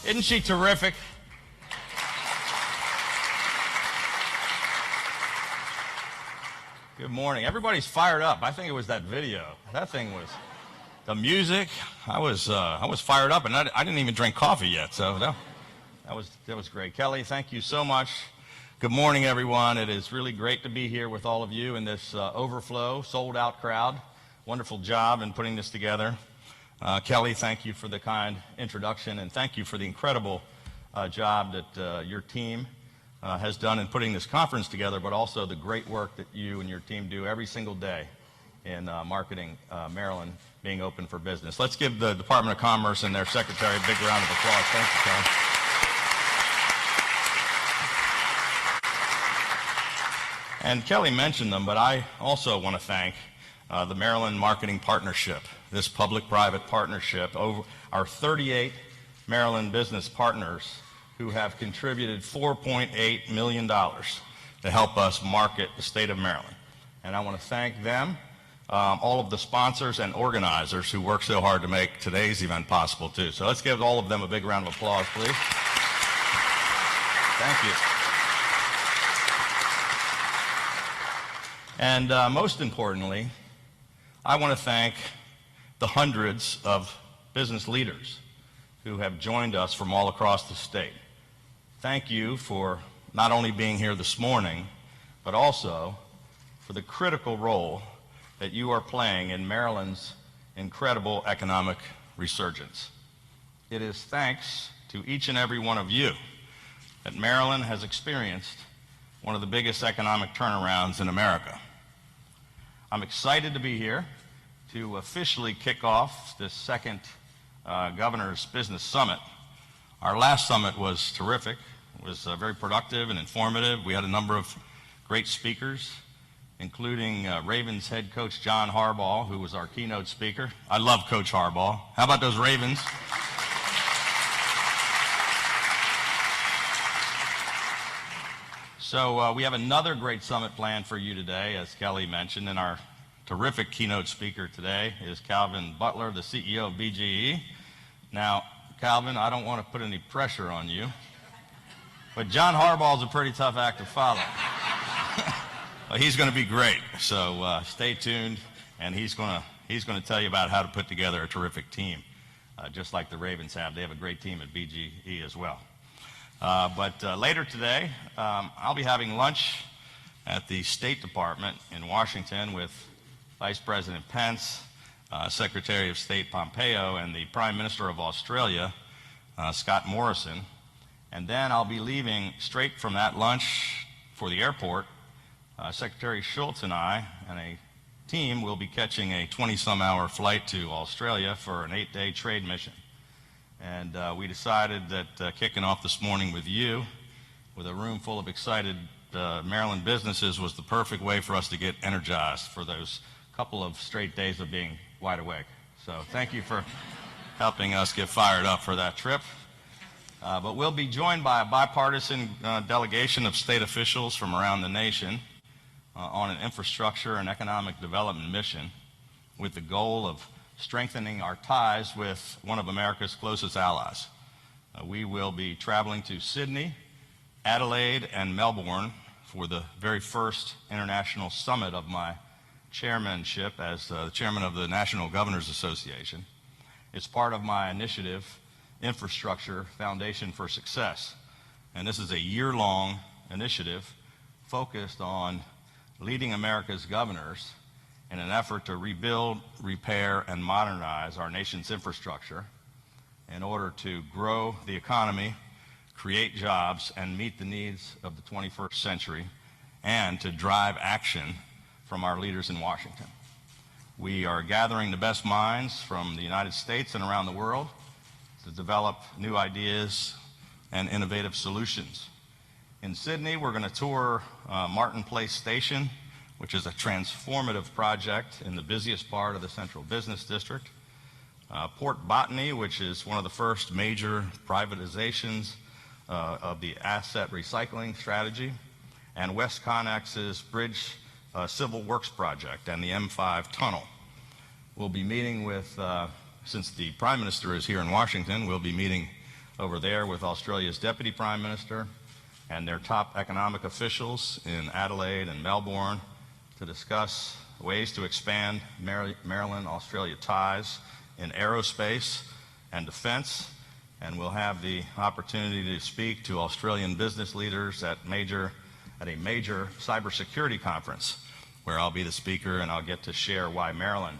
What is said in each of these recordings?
Isn't she terrific? Good morning. Everybody's fired up. I think it was that video. That thing was the music. I was fired up, and I didn't even drink coffee yet. So that was great. Kelly, thank you so much. Good morning, everyone. It is really great to be here with all of you in this overflow, sold-out crowd. Wonderful job in putting this together. Kelly, thank you for the kind introduction, and thank you for the incredible job that your team has done in putting this conference together, but also the great work that you and your team do every single day in marketing Maryland being open for business. Let's give the Department of Commerce and their secretary a big round of applause. Thank you, Kelly. And Kelly mentioned them, but I also want to thank the Maryland Marketing Partnership, this public-private partnership, over our 38 Maryland business partners who have contributed $4.8 million to help us market the state of Maryland. And I want to thank them, all of the sponsors and organizers who work so hard to make today's event possible, too. So let's give all of them a big round of applause, please. Thank you. And most importantly, I want to thank the hundreds of business leaders who have joined us from all across the state. Thank you for not only being here this morning, but also for the critical role that you are playing in Maryland's incredible economic resurgence. It is thanks to each and every one of you that Maryland has experienced one of the biggest economic turnarounds in America. I'm excited to be here to officially kick off this second Governor's Business Summit. Our last summit was terrific. It was very productive and informative. We had a number of great speakers, including Ravens head coach John Harbaugh, who was our keynote speaker. I love Coach Harbaugh. How about those Ravens? So we have another great summit planned for you today, as Kelly mentioned, and our terrific keynote speaker today is Calvin Butler, the CEO of BGE. Now, Calvin, I don't want to put any pressure on you, but John Harbaugh is a pretty tough act to follow. He's going to be great, so stay tuned, and he's going to tell you about how to put together a terrific team, just like the Ravens have. They have a great team at BGE as well. But later today, I'll be having lunch at the State Department in Washington with Vice President Pence, Secretary of State Pompeo, and the Prime Minister of Australia, Scott Morrison. And then I'll be leaving straight from that lunch for the airport. Secretary Schultz and I and a team will be catching a 20-some-hour flight to Australia for an 8-day trade mission. And we decided that kicking off this morning with you, with a room full of excited Maryland businesses, was the perfect way for us to get energized for those couple of straight days of being wide awake. So thank you for helping us get fired up for that trip. But we'll be joined by a bipartisan delegation of state officials from around the nation on an infrastructure and economic development mission with the goal of strengthening our ties with one of America's closest allies. We will be traveling to Sydney, Adelaide, and Melbourne for the very first international summit of my chairmanship as the chairman of the National Governors Association. It's part of my initiative, Infrastructure Foundation for Success. And this is a year-long initiative focused on leading America's governors in an effort to rebuild, repair, and modernize our nation's infrastructure in order to grow the economy, create jobs, and meet the needs of the 21st century, and to drive action from our leaders in Washington. We are gathering the best minds from the United States and around the world to develop new ideas and innovative solutions. In Sydney, we're going to tour Martin Place Station, which is a transformative project in the busiest part of the Central Business District. Port Botany, which is one of the first major privatizations of the asset recycling strategy, and West Connex's Bridge Civil Works Project and the M5 Tunnel. We'll be meeting with, since the Prime Minister is here in Washington, we'll be meeting over there with Australia's Deputy Prime Minister and their top economic officials in Adelaide and Melbourne to discuss ways to expand Maryland-Australia ties in aerospace and defense. And we'll have the opportunity to speak to Australian business leaders at a major cybersecurity conference where I'll be the speaker and I'll get to share why Maryland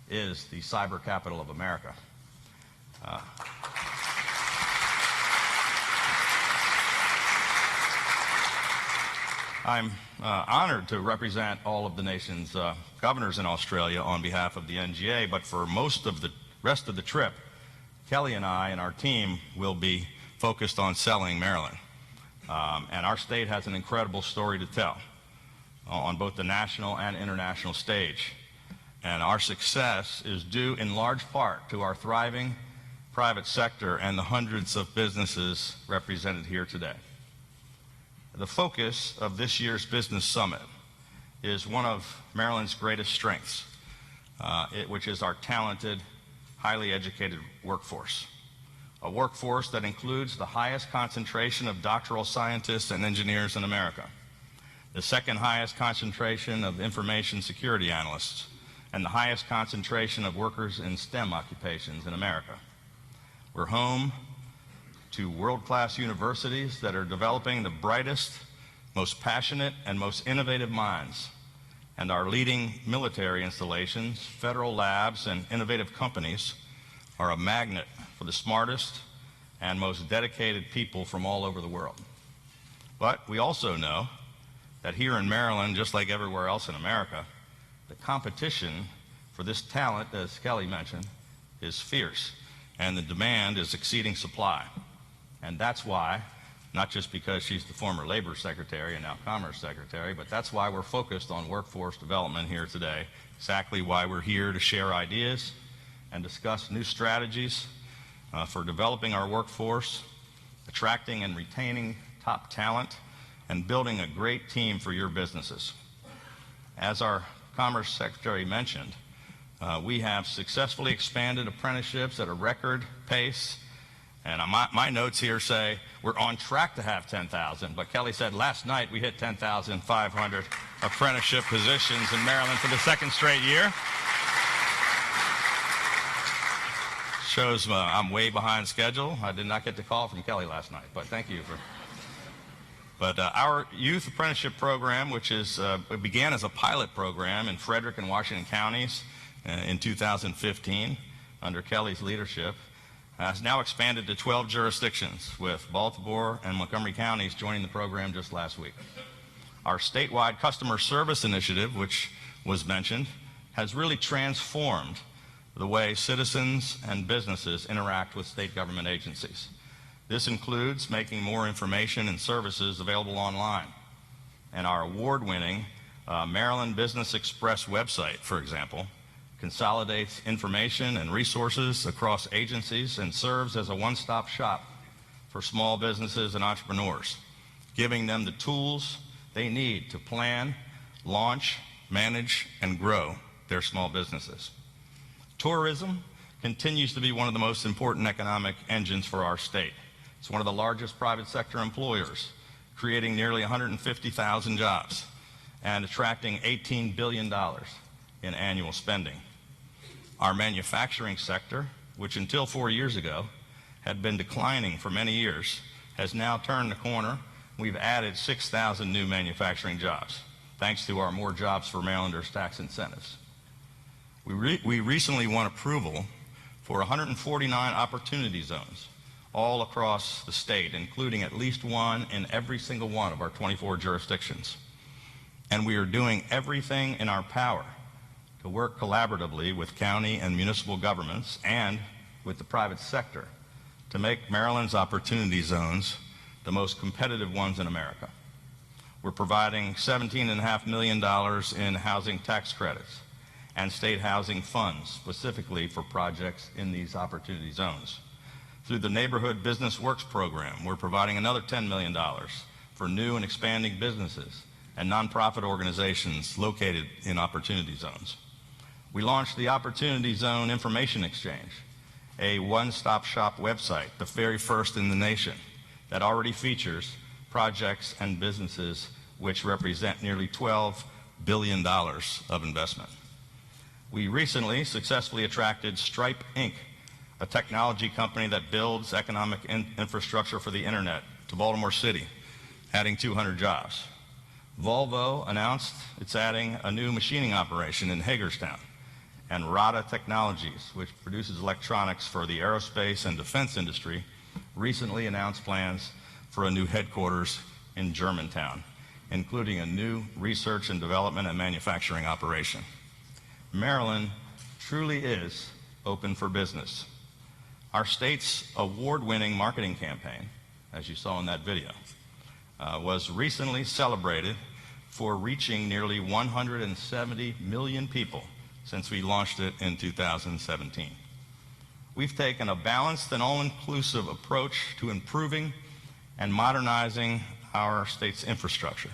is the cyber capital of America. I'm honored to represent all of the nation's governors in Australia on behalf of the NGA, but for most of the rest of the trip, Kelly and I and our team will be focused on selling Maryland. And our state has an incredible story to tell on both the national and international stage. And our success is due in large part to our thriving private sector and the hundreds of businesses represented here today. The focus of this year's Business Summit is one of Maryland's greatest strengths, which is our talented, highly educated workforce. A workforce that includes the highest concentration of doctoral scientists and engineers in America, the second highest concentration of information security analysts, and the highest concentration of workers in STEM occupations in America. We're home to world-class universities that are developing the brightest, most passionate, and most innovative minds. And our leading military installations, federal labs, and innovative companies are a magnet for the smartest and most dedicated people from all over the world. But we also know that here in Maryland, just like everywhere else in America, the competition for this talent, as Kelly mentioned, is fierce, and the demand is exceeding supply. And that's why, not just because she's the former Labor Secretary and now Commerce Secretary, but that's why we're focused on workforce development here today, exactly why we're here to share ideas and discuss new strategies for developing our workforce, attracting and retaining top talent, and building a great team for your businesses. As our Commerce Secretary mentioned, we have successfully expanded apprenticeships at a record pace. And my notes here say we're on track to have 10,000, but Kelly said last night we hit 10,500 apprenticeship positions in Maryland for the second straight year. Shows I'm way behind schedule. I did not get the call from Kelly last night, but thank you for. But our youth apprenticeship program, which it began as a pilot program in Frederick and Washington counties in 2015 under Kelly's leadership, has now expanded to 12 jurisdictions, with Baltimore and Montgomery counties joining the program just last week. Our statewide customer service initiative, which was mentioned, has really transformed the way citizens and businesses interact with state government agencies. This includes making more information and services available online. And our award-winning Maryland Business Express website, for example, consolidates information and resources across agencies and serves as a one-stop shop for small businesses and entrepreneurs, giving them the tools they need to plan, launch, manage, and grow their small businesses. Tourism continues to be one of the most important economic engines for our state. It's one of the largest private sector employers, creating nearly 150,000 jobs and attracting $18 billion in annual spending. Our manufacturing sector, which until 4 years ago had been declining for many years, has now turned the corner. We've added 6,000 new manufacturing jobs, thanks to our More Jobs for Marylanders tax incentives. We recently won approval for 149 opportunity zones all across the state, including at least one in every single one of our 24 jurisdictions. And we are doing everything in our power to work collaboratively with county and municipal governments and with the private sector to make Maryland's opportunity zones the most competitive ones in America. We're providing $17.5 million in housing tax credits and state housing funds specifically for projects in these opportunity zones. Through the Neighborhood Business Works program, we're providing another $10 million for new and expanding businesses and nonprofit organizations located in opportunity zones. We launched the Opportunity Zone Information Exchange, a one-stop shop website, the very first in the nation, that already features projects and businesses which represent nearly $12 billion of investment. We recently successfully attracted Stripe Inc., a technology company that builds economic infrastructure for the internet, to Baltimore City, adding 200 jobs. Volvo announced it's adding a new machining operation in Hagerstown. And Rada Technologies, which produces electronics for the aerospace and defense industry, recently announced plans for a new headquarters in Germantown, including a new research and development and manufacturing operation. Maryland truly is open for business. Our state's award-winning marketing campaign, as you saw in that video, was recently celebrated for reaching nearly 170 million people since we launched it in 2017. We've taken a balanced and all-inclusive approach to improving and modernizing our state's infrastructure.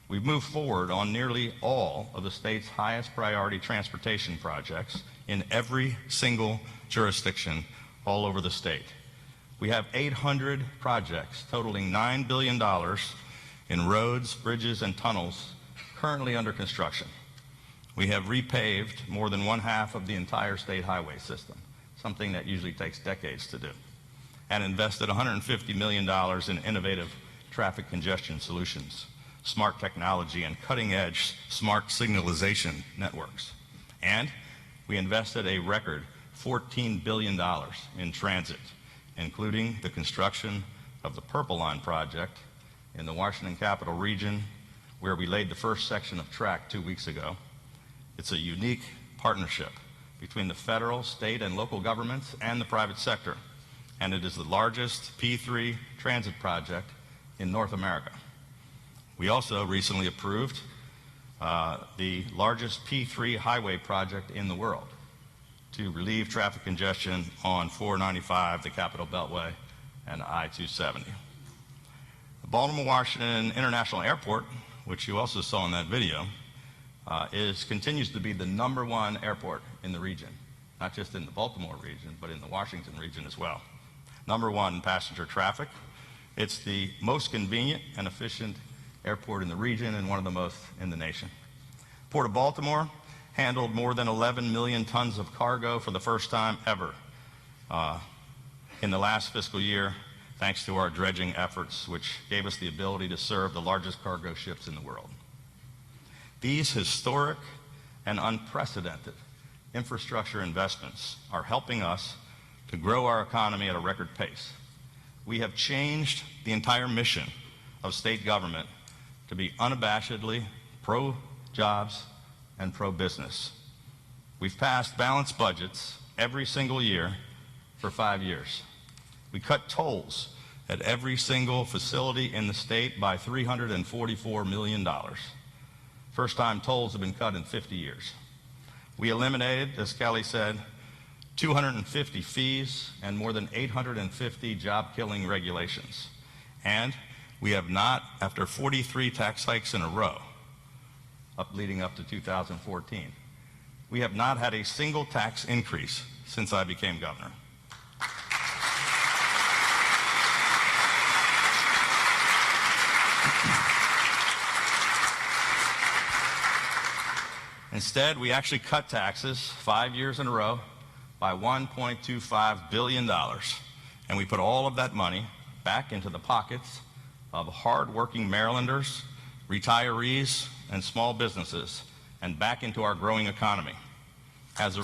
We've moved forward on nearly all of the state's highest priority transportation projects in every single jurisdiction all over the state. We have 800 projects totaling $9 billion in roads, bridges, and tunnels currently under construction. We have repaved more than one-half of the entire state highway system, something that usually takes decades to do, and invested $150 million in innovative traffic congestion solutions, smart technology, and cutting-edge smart signalization networks. And we invested a record $14 billion in transit, including the construction of the Purple Line project in the Washington Capital Region, where we laid the first section of track 2 weeks ago. It's a unique partnership between the federal, state, and local governments and the private sector, and it is the largest P3 transit project in North America. We also recently approved the largest P3 highway project in the world to relieve traffic congestion on 495, the Capitol Beltway, and I-270. The Baltimore-Washington International Airport, which you also saw in that video, continues to be the #1 airport in the region, not just in the Baltimore region, but in the Washington region as well. #1 in passenger traffic. It's the most convenient and efficient airport in the region and one of the most in the nation. Port of Baltimore handled more than 11 million tons of cargo for the first time ever in the last fiscal year, thanks to our dredging efforts, which gave us the ability to serve the largest cargo ships in the world. These historic and unprecedented infrastructure investments are helping us to grow our economy at a record pace. We have changed the entire mission of state government to be unabashedly pro-jobs and pro-business. We've passed balanced budgets every single year for 5 years. We cut tolls at every single facility in the state by $344 million. First-time tolls have been cut in 50 years. We eliminated, as Kelly said, 250 fees and more than 850 job-killing regulations. And we have not, after 43 tax hikes in a row, leading up to 2014, we have not had a single tax increase since I became governor. Instead, we actually cut taxes 5 years in a row by $1.25 billion, and we put all of that money back into the pockets of hard-working Marylanders, retirees, and small businesses, and back into our growing economy. As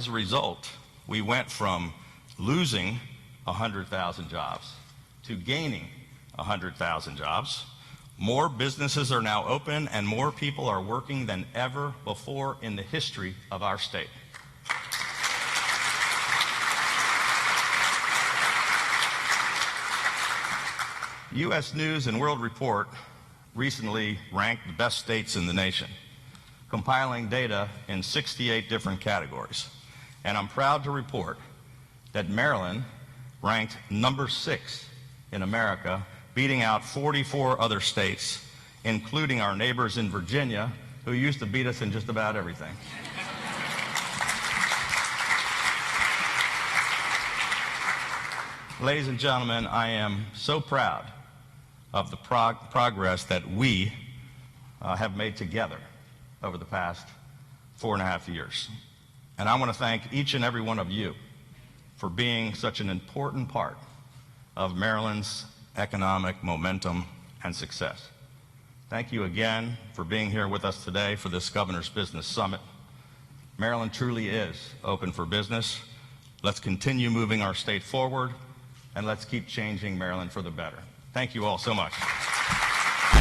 a result, we went from losing 100,000 jobs to gaining 100,000 jobs. More businesses are now open, and more people are working than ever before in the history of our state. U.S. News and World Report recently ranked the best states in the nation, compiling data in 68 different categories. And I'm proud to report that Maryland ranked #6 in America, beating out 44 other states, including our neighbors in Virginia, who used to beat us in just about everything. Ladies and gentlemen, I am so proud of the progress that we have made together over the past 4.5 years. And I want to thank each and every one of you for being such an important part of Maryland's economic momentum and success. Thank you again for being here with us today for this Governor's Business Summit. Maryland truly is open for business. Let's continue moving our state forward, and let's keep changing Maryland for the better. Thank you all so much.